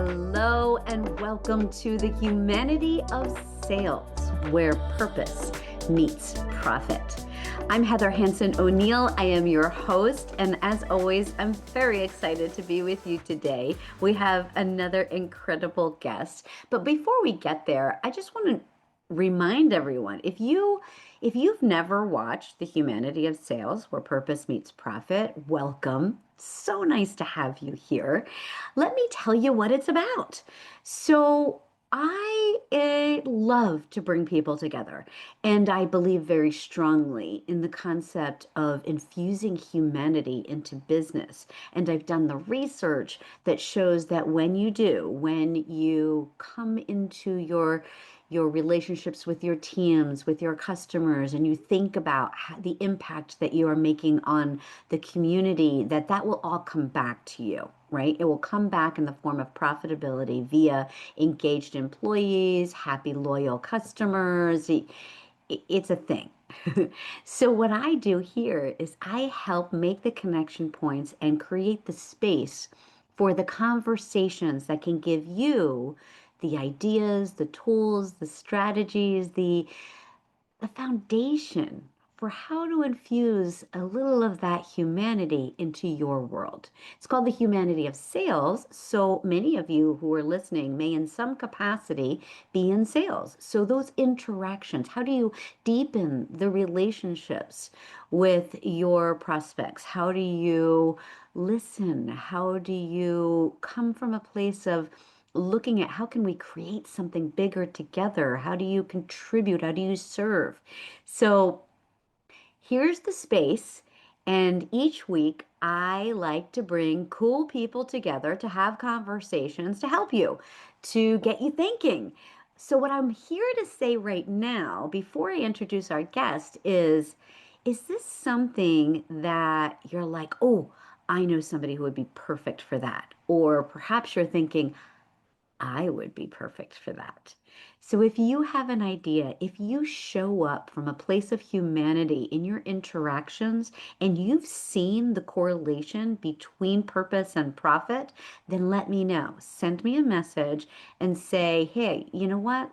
Hello, and welcome to the Humanity of Sales, where purpose meets profit. I'm Heather Hansen O'Neill. I am your host, and as always, I'm very excited to be with you today. We have another incredible guest. But before we get there, I just want to remind everyone, if you've never watched The Humanity of Sales, where purpose meets profit, welcome. So nice to have you here. Let me tell you what it's about. So, I love to bring people together, and I believe very strongly in the concept of infusing humanity into business. And I've done the research that shows that when you come into your relationships with your teams, with your customers, and you think about the impact that you are making on the community, that will all come back to you, right? It will come back in the form of profitability via engaged employees, happy, loyal customers. It's a thing. So what I do here is I help make the connection points and create the space for the conversations that can give you the ideas, the tools, the strategies, the foundation for how to infuse a little of that humanity into your world. It's called the humanity of sales. So many of you who are listening may, in some capacity, be in sales. So those interactions, how do you deepen the relationships with your prospects? How do you listen? How do you come from a place of looking at how can we create something bigger together? How do you contribute? How do you serve? So here's the space. And each week, I like to bring cool people together to have conversations to help you, to get you thinking. So, what I'm here to say right now, before I introduce our guest, is this something that you're like, oh, I know somebody who would be perfect for that? Or perhaps you're thinking, I would be perfect for that. So, if you have an idea, if you show up from a place of humanity in your interactions and you've seen the correlation between purpose and profit, then let me know. Send me a message and say, hey, you know what?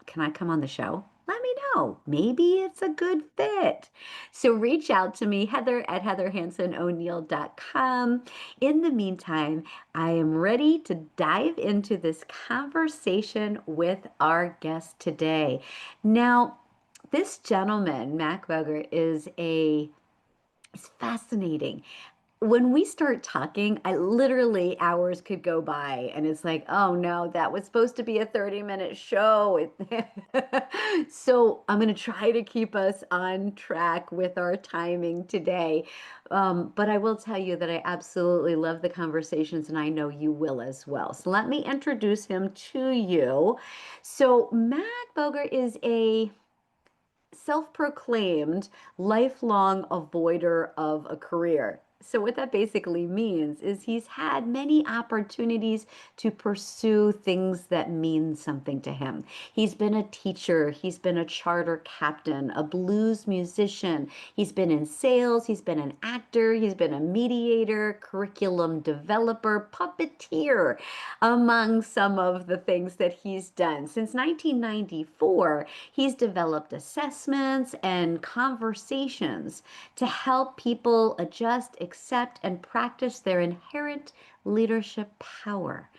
Can I come on the show? Let me know. Maybe it's a good fit. So reach out to me, Heather at heatherhanseno'neill.com. In the meantime, I am ready to dive into this conversation with our guest today. Now, this gentleman, Mac Bogert, is fascinating. When we start talking, I literally hours could go by and it's like, oh no, that was supposed to be a 30-minute show. So I'm going to try to keep us on track with our timing today. But I will tell you that I absolutely love the conversations and I know you will as well. So let me introduce him to you. So Mac Boger is a self-proclaimed lifelong avoider of a career. So what that basically means is he's had many opportunities to pursue things that mean something to him. He's been a teacher, he's been a charter captain, a blues musician, he's been in sales, he's been an actor, he's been a mediator, curriculum developer, puppeteer, among some of the things that he's done. Since 1994, he's developed assessments and conversations to help people adjust, accept, and practice their inherent leadership power.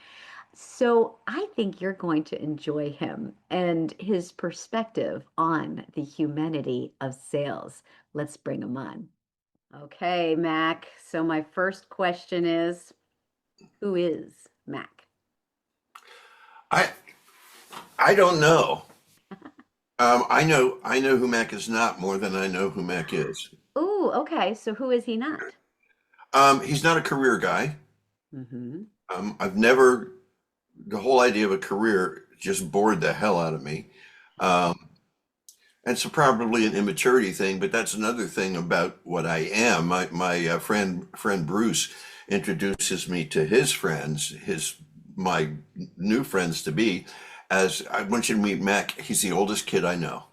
So I think you're going to enjoy him and his perspective on the humanity of sales. Let's bring him on. Okay, Mac. So my first question is, who is Mac? I I don't know. I know who Mac is not more than I know who Mac is. Oh, okay. So who is he not? He's not a career guy. Hmm. I've never the whole idea of a career just bored the hell out of me. Um, and it's probably an immaturity thing, but that's another thing about what I am. My friend Bruce introduces me to his friends, his my new friends to be, as I want you to meet Mac. He's the oldest kid I know.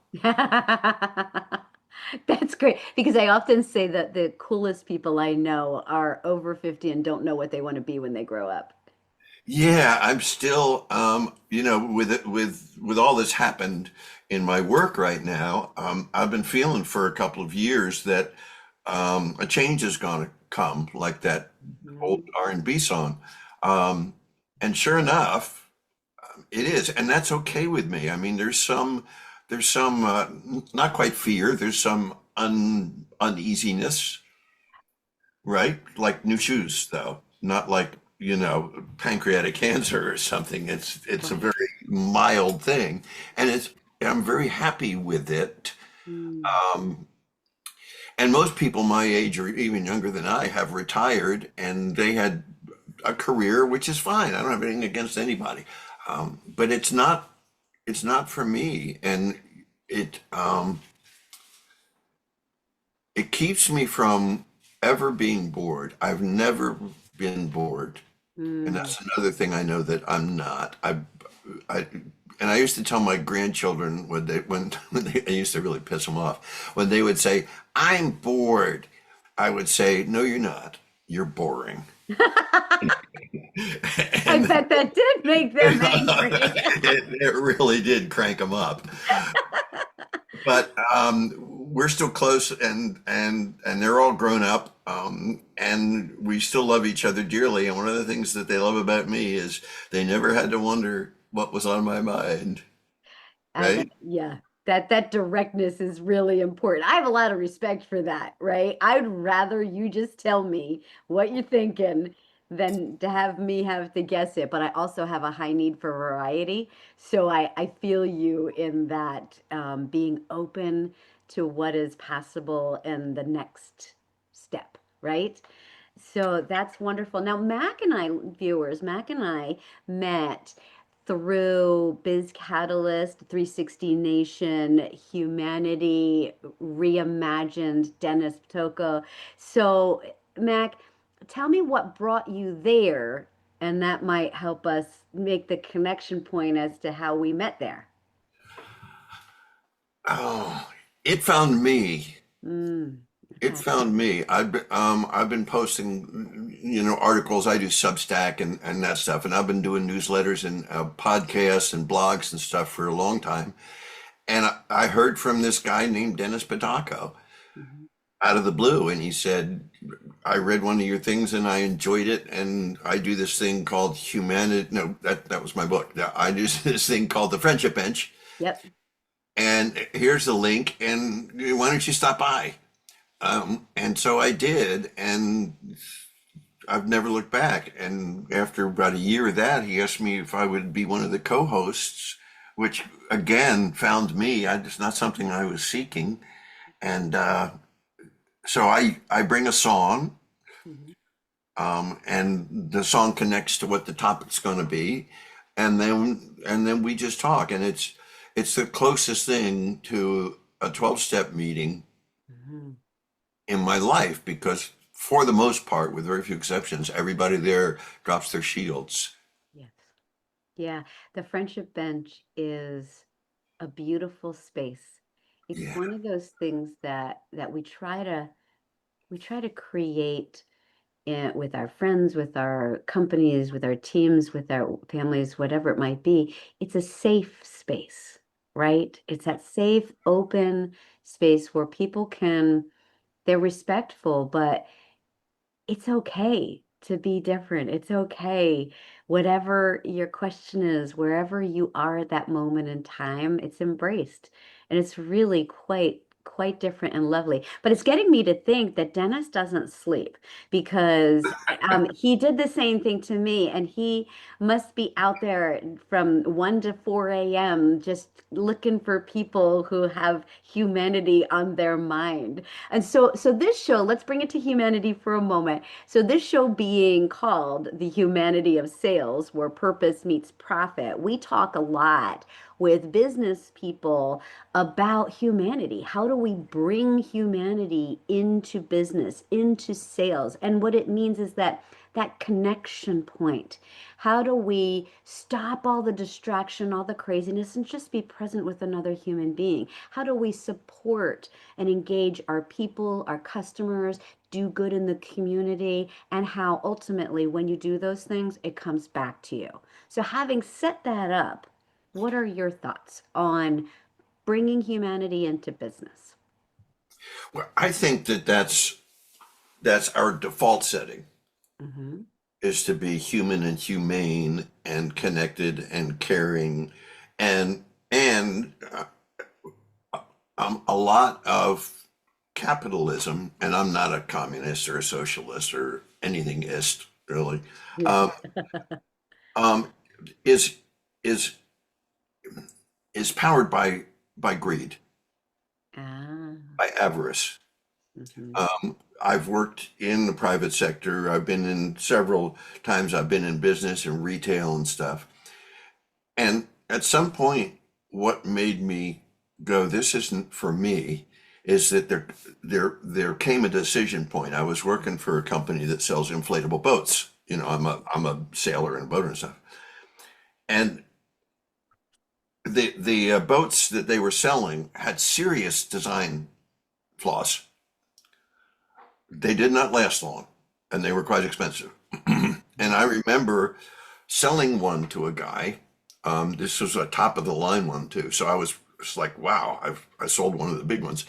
That's great because I often say that the coolest people I know are over 50 and don't know what they want to be when they grow up. Yeah, I'm still, with all this happened in my work right now, I've been feeling for a couple of years that a change is going to come, like that old Mhm. R&B song. Um, and sure enough, it is, and that's okay with me. I mean, there's some not quite fear, there's some uneasiness, right? Like new shoes, though, not like, pancreatic cancer or something. It's a Right. very mild thing, and I'm very happy with it. Mm. Um, and most people my age or even younger than I have retired, and they had a career, which is fine. I don't have anything against anybody, but it's not for me, and it um, it keeps me from ever being bored. I've never been bored. And Mm. that's another thing I know that I'm not. I, and I used to tell my grandchildren I used to really piss them off when they would say, "I'm bored." I would say, "No, you're not. You're boring." I And bet that did make them angry. it really did crank them up. But we're still close, and they're all grown up, and we still love each other dearly. And one of the things that they love about me is they never had to wonder what was on my mind, right? Yeah, that directness is really important. I have a lot of respect for that, right? I'd rather you just tell me what you're thinking than to have me have to guess it. But I also have a high need for variety, so I feel you in that being open to what is possible and the next step, right? So that's wonderful. Now, Mac and I met through Biz Catalyst, 360 Nation, Humanity, Reimagined, Dennis Toko. So, Mac, tell me what brought you there, and that might help us make the connection point as to how we met there. Oh, it found me. Mm, It okay. found me. I've been posting, articles. I do Substack and that stuff, and I've been doing newsletters and podcasts and blogs and stuff for a long time. And I heard from this guy named Dennis Patako Mhm. out of the blue, and he said, "I read one of your things and I enjoyed it, and I do this thing called humanity." No, that was my book. I do this thing called the Friendship Bench, Yep. and here's the link, and why don't you stop by? And so I did, and I've never looked back. And after about a year of that, he asked me if I would be one of the co-hosts, which again found me. It's not something I was seeking, and so I bring a song, Mhm. and the song connects to what the topic's going to be, and then we just talk, and it's the closest thing to a 12-step meeting Mhm. in my life because for the most part, with very few exceptions, everybody there drops their shields. Yes. Yeah, the friendship bench is a beautiful space. It's Yeah, one of those things that we try to create with our friends, with our companies, with our teams, with our families, whatever it might be. It's a safe space, right? It's that safe, open space where people can, they're respectful, but it's okay to be different. It's okay. Whatever your question is, wherever you are at that moment in time, it's embraced. And it's really quite different and lovely. But it's getting me to think that Dennis doesn't sleep because he did the same thing to me, and he must be out there from 1 to 4 a.m. just looking for people who have humanity on their mind. And so this show, let's bring it to humanity for a moment. So this show being called The Humanity of Sales, where purpose meets profit, we talk a lot with business people about humanity. How do we bring humanity into business, into sales? And what it means is that connection point. How do we stop all the distraction, all the craziness, and just be present with another human being? How do we support and engage our people, our customers, do good in the community, and how ultimately, when you do those things, it comes back to you? So, having set that up, what are your thoughts on bringing humanity into business? Well, I think that that's our default setting Hmm. is to be human and humane and connected and caring and a lot of capitalism, and I'm not a communist or a socialist or anything-ist really, um, um, is is is powered by greed, Ah, by avarice. hmm. I've worked in the private sector. I've been in several times. I've been in business and retail and stuff. And at some point, what made me go, "This isn't for me," is that there came a decision point. I was working for a company that sells inflatable boats. You know, I'm a sailor and a boater and stuff. And the boats that they were selling had serious design flaws. They did not last long, and they were quite expensive. And I remember selling one to a guy. This was a top of the line one too. So I was just like, wow, I sold one of the big ones.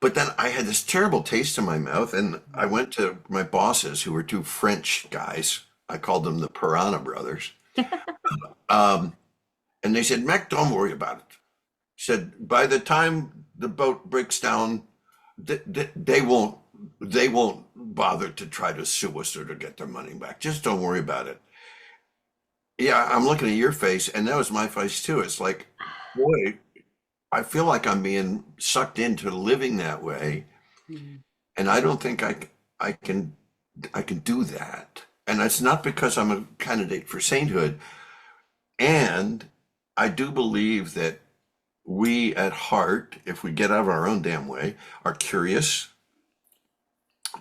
But then I had this terrible taste in my mouth, and I went to my bosses, who were two French guys. I called them the Piranha Brothers. Um, and they said, "Mac, don't worry about it." Said, "By the time the boat breaks down, they won't bother to try to sue us or to get their money back. Just don't worry about it." Yeah, I'm looking at your face, and that was my face too. It's like, boy, I feel like I'm being sucked into living that way, Mhm. and I don't think I can I can do that. And it's not because I'm a candidate for sainthood. And I do believe that we at heart, if we get out of our own damn way, are curious,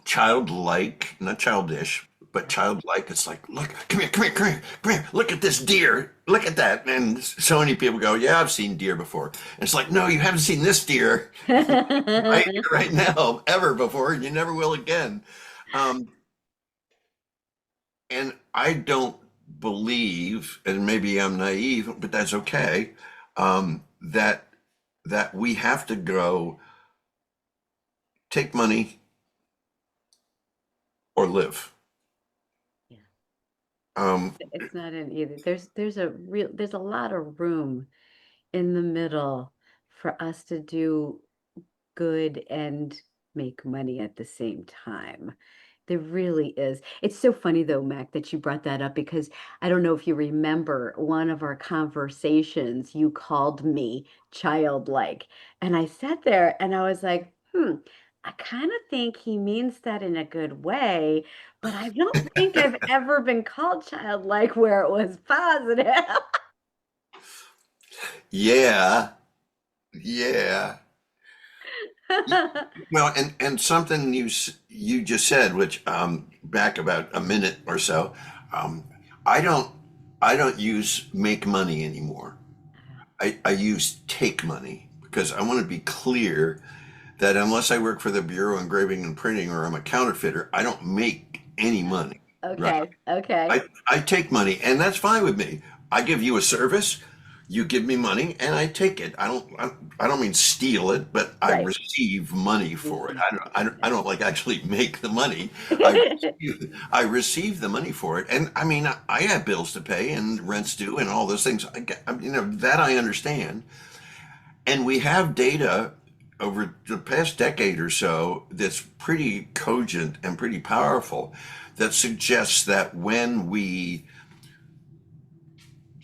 childlike, not childish, but childlike. It's like, look, come here, come here, come here, come here. Look at this deer. Look at that. And so many people go, "Yeah, I've seen deer before." And it's like, no, you haven't seen this deer right here, right now, ever before, and you never will again. Um, and I don't believe, and maybe I'm naive, but that's okay, that we have to go take money or live. Yeah. Um, It's not in either. There's a lot of room in the middle for us to do good and make money at the same time. There really is. It's so funny though, Mac, that you brought that up because I don't know if you remember one of our conversations, you called me childlike. And I sat there and I was like, I kind of think he means that in a good way, but I don't think I've ever been called childlike where it was positive. yeah, yeah. Well, and something you just said, which back about a minute or so, um, I don't I don't use make money anymore. I use take money because I want to be clear that unless I work for the Bureau of Engraving and Printing or I'm a counterfeiter, I don't make any money. Right? Okay, okay. I take money, and that's fine with me. I give you a service, you give me money, and I take it. I don't mean steal it, but I Right. receive money for it. Receive. I don't like actually make the money. I receive the money for it, and I mean I have bills to pay and rents due and all those things. You know that I understand, and we have data over the past decade or so that's pretty cogent and pretty powerful that suggests that when we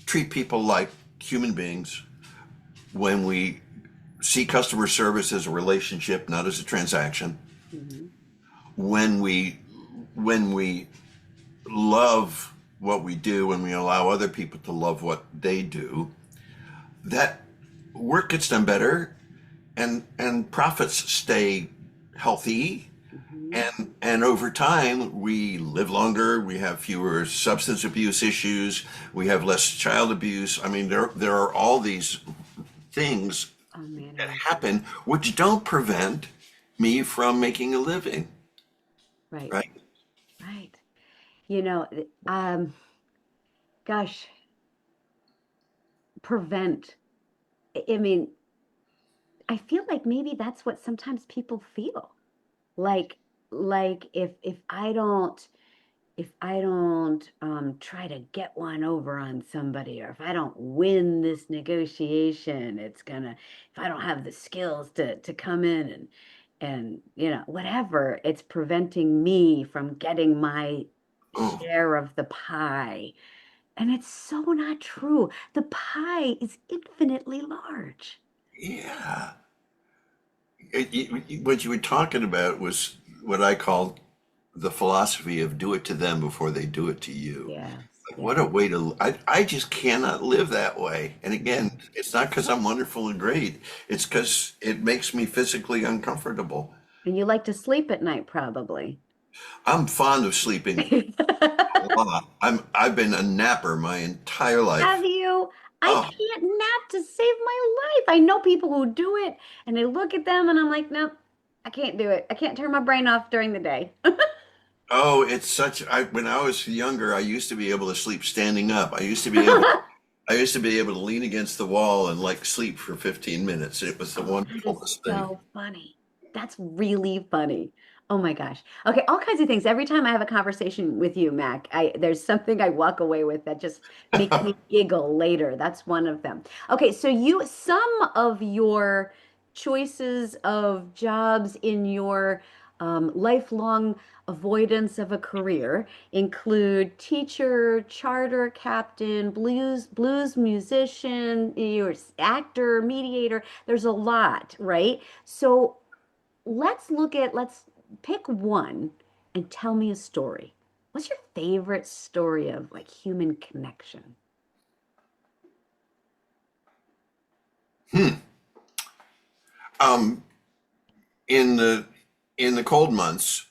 treat people like human beings, when we see customer service as a relationship, not as a transaction, Mhm. when we love what we do and we allow other people to love what they do, that work gets done better, and profits stay healthy, Hmm. and over time we live longer, we have fewer substance abuse issues, we have less child abuse. I mean, there are all these things Oh man, that I agree. happen which don't prevent me from making a living, Right, right? right. You know, gosh, prevent. I mean, I feel like maybe that's what sometimes people feel. Like, like if I don't try to get one over on somebody, or if I don't win this negotiation, it's gonna, if I don't have the skills to come in and whatever, it's preventing me from getting my Oh, share of the pie. And it's so not true. The pie is infinitely large. yeah. What you were talking about was what I called the philosophy of do it to them before they do it to you. Yes, Like, what yes. a way to, I just cannot live that way. And again, it's not because I'm wonderful and great. It's because it makes me physically uncomfortable. And you like to sleep at night, probably. I'm fond of sleeping a lot. I've been a napper my entire Have life. you? I Oh, can't nap to save my life. I know people who do it, and I look at them and I'm like, nope, I can't do it. I can't turn my brain off during the day. oh, it's such, when I was younger, I used to be able to sleep standing up. I used to be able to lean against the wall and like sleep for 15 minutes. It was the Oh, that is wonderfulest thing. so funny. That's really funny. Oh my gosh. Okay, all kinds of things. Every time I have a conversation with you, Mac, there's something I walk away with that just makes me giggle later. That's one of them. Okay, so some of your choices of jobs in your lifelong avoidance of a career include teacher, charter captain, blues musician, you're actor, mediator. There's a lot, right? So let's pick one and tell me a story. What's your favorite story of like human connection? Hmm. Um, in the cold months,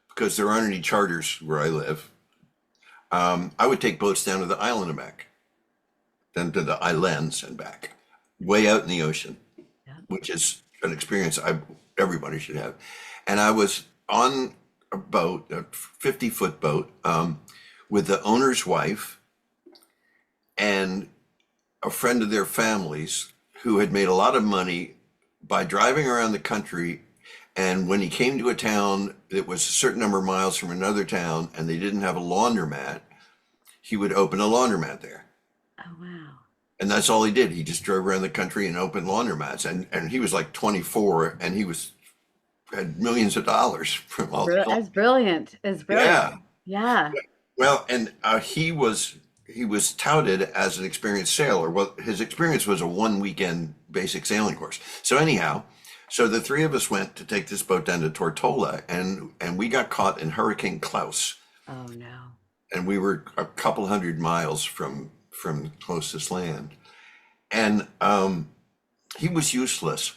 because there aren't any charters where I live, I would take boats down to the island and back, then to the islands and back, way out in the ocean, Yeah. which is an experience everybody should have. And I was on a boat, a 50-foot boat, with the owner's wife and a friend of their families who had made a lot of money by driving around the country. And when he came to a town that was a certain number of miles from another town and they didn't have a laundromat, he would open a laundromat there. Oh wow. And that's all he did. He just drove around the country and opened laundromats. And he was like 24 and he was had millions of dollars from all these. That's brilliant. It's brilliant. Yeah. Yeah. Well, and he was touted as an experienced sailor. Well, his experience was a one weekend basic sailing course. So anyhow, so the three of us went to take this boat down to Tortola, and we got caught in Hurricane Klaus, Oh no. and we were a couple hundred miles from closest land, and he was useless.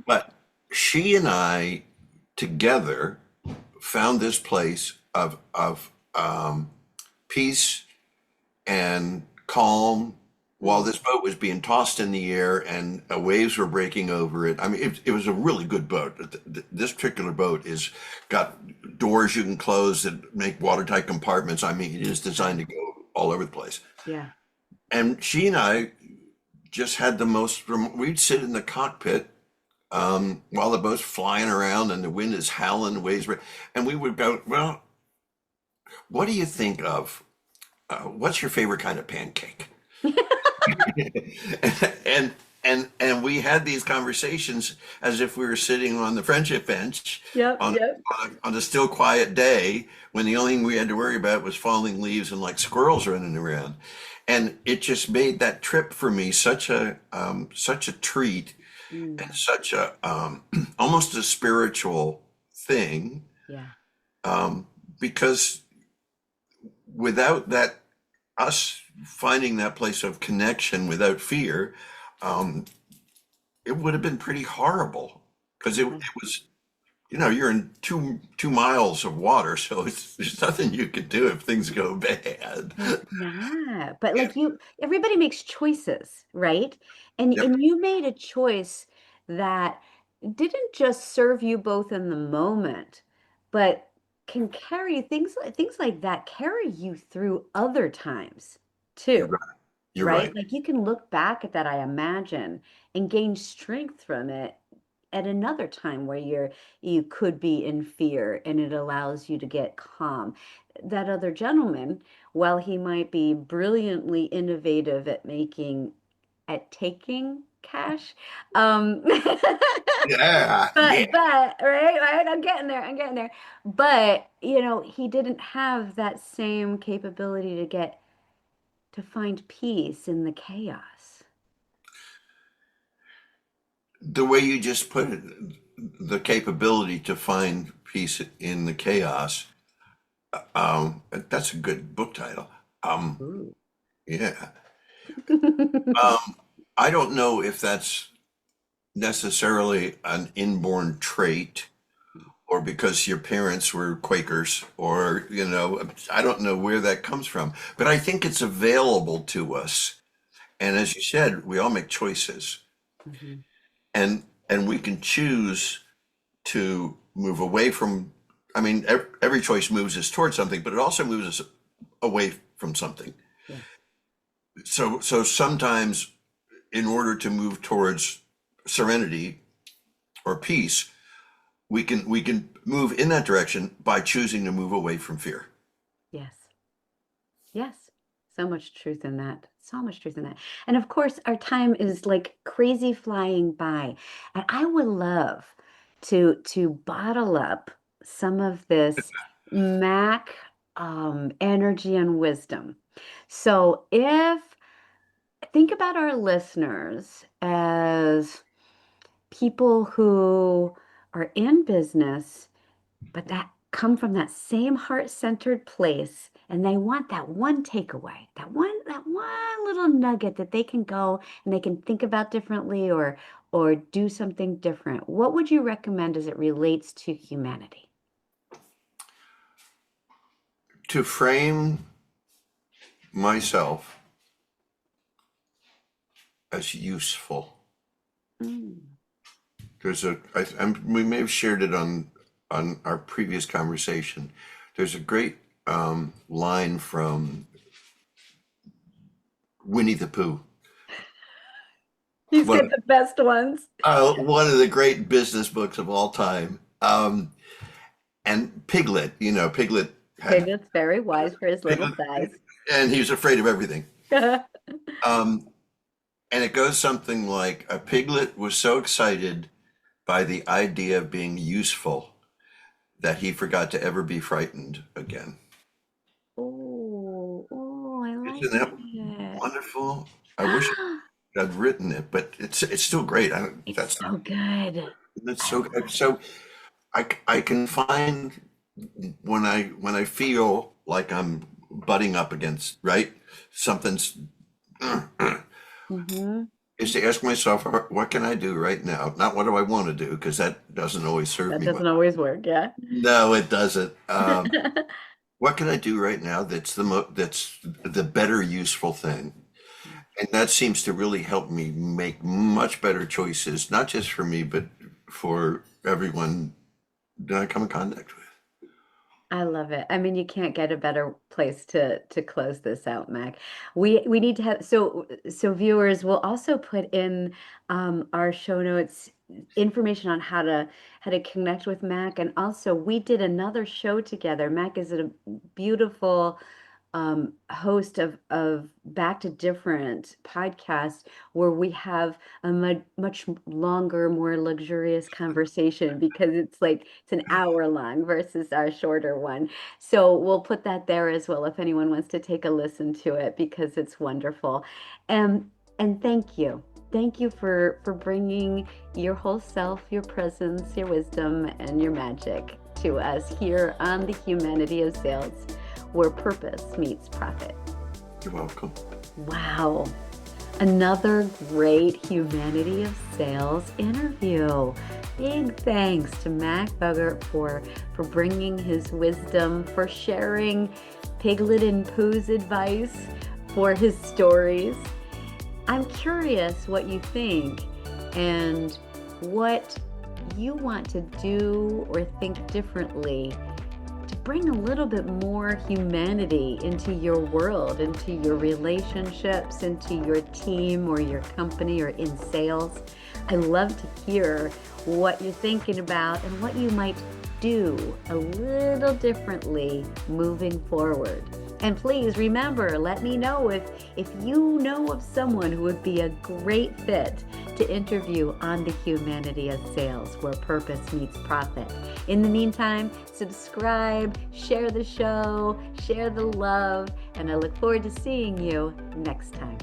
But she and I together found this place of peace and calm while Mm. this boat was being tossed in the air and waves were breaking over it. I mean, it was a really good boat. This particular boat is got doors you can close that make watertight compartments. I mean, it is designed to go all over the place. Yeah. And she and I just had the most, we'd sit in the cockpit while the boat's flying around and the wind is howling, the waves, and we would go, well, what do you think of, what's your favorite kind of pancake? and and we had these conversations as if we were sitting on the friendship bench Yep, on yep. on a still quiet day when the only thing we had to worry about was falling leaves and like squirrels running around. And it just made that trip for me such a treat and Mm. such a almost a spiritual thing, Yeah. because without that, us finding that place of connection without fear, um, it would have been pretty horrible because it was, you're in 2 miles of water, so there's nothing you could do if things go bad. There's not. But Yeah. like everybody makes choices, right? And Yep. and you made a choice that didn't just serve you both in the moment, but can carry things like that carry you through other times You're too, right. You're right? right. Like you can look back at that, I imagine, and gain strength from it at another time where you could be in fear and it allows you to get calm. That other gentleman, while he might be brilliantly innovative at taking cash, um Yeah. Yeah. but right, I'm getting there. But he didn't have that same capability to find peace in the chaos. The way you just put it, the capability to find peace in the chaos, that's a good book title. Um, Ooh. yeah. I don't know if that's necessarily an inborn trait or because your parents were Quakers or, I don't know where that comes from, but I think it's available to us. And as you said, we all make choices Mhm. and we can choose to move away from, I mean, every choice moves us towards something, but it also moves us away from something. Yes. So sometimes in order to move towards serenity or peace, we can move in that direction by choosing to move away from fear. Yes. Yes. So much truth in that. So much truth in that. And of course, our time is like crazy flying by. And I would love to bottle up some of this Mac energy and wisdom. So if think about our listeners as people who are in business but that come from that same heart-centered place and they want that one takeaway, that one little nugget that they can go and they can think about differently or do something different. What would you recommend as it relates to humanity? To frame myself as useful. Mm. We may have shared it on our previous conversation. There's a great line from Winnie the Pooh. He's One got of, the best ones. one of the great business books of all time. And Piglet, Piglet had Piglet's very wise for his little Piglet, size. and he was afraid of everything. Um, and it goes something like a piglet was so excited by the idea of being useful that he forgot to ever be frightened again. Oh, I like Isn't that it. wonderful? I wish I'd written it, but it's still great. I don't, It's that's so good. that's I so love good. So I can find when I feel like I'm butting up against right something's it. is to ask myself what can I do right now? Not what do I want to do because that doesn't always serve That me well. doesn't always work, yeah. No, it doesn't. What can I do right now that's the better useful thing? And that seems to really help me make much better choices, not just for me, but for everyone that I come in contact with. I love it. I mean, you can't get a better place to close this out, Mac. We need to have so viewers will also put in our show notes information on how to connect with Mac, and also we did another show together. Mac is a beautiful host of Back to Different podcast where we have a much longer, more luxurious conversation because it's an hour long versus our shorter one. So we'll put that there as well if anyone wants to take a listen to it because it's wonderful. And thank you. Thank you for bringing your whole self, your presence, your wisdom, and your magic to us here on the Humanity of Sales, where purpose meets profit. You're welcome. Wow. Another great Humanity of Sales interview. Big thanks to Mac Bogert for bringing his wisdom, for sharing Piglet and Pooh's advice, for his stories. I'm curious what you think and what you want to do or think differently to bring a little bit more humanity into your world, into your relationships, into your team or your company or in sales. I love to hear what you're thinking about and what you might do a little differently moving forward. And please remember, let me know if you know of someone who would be a great fit to interview on the Humanity of Sales, where purpose meets profit. In the meantime, subscribe, share the show, share the love, and I look forward to seeing you next time.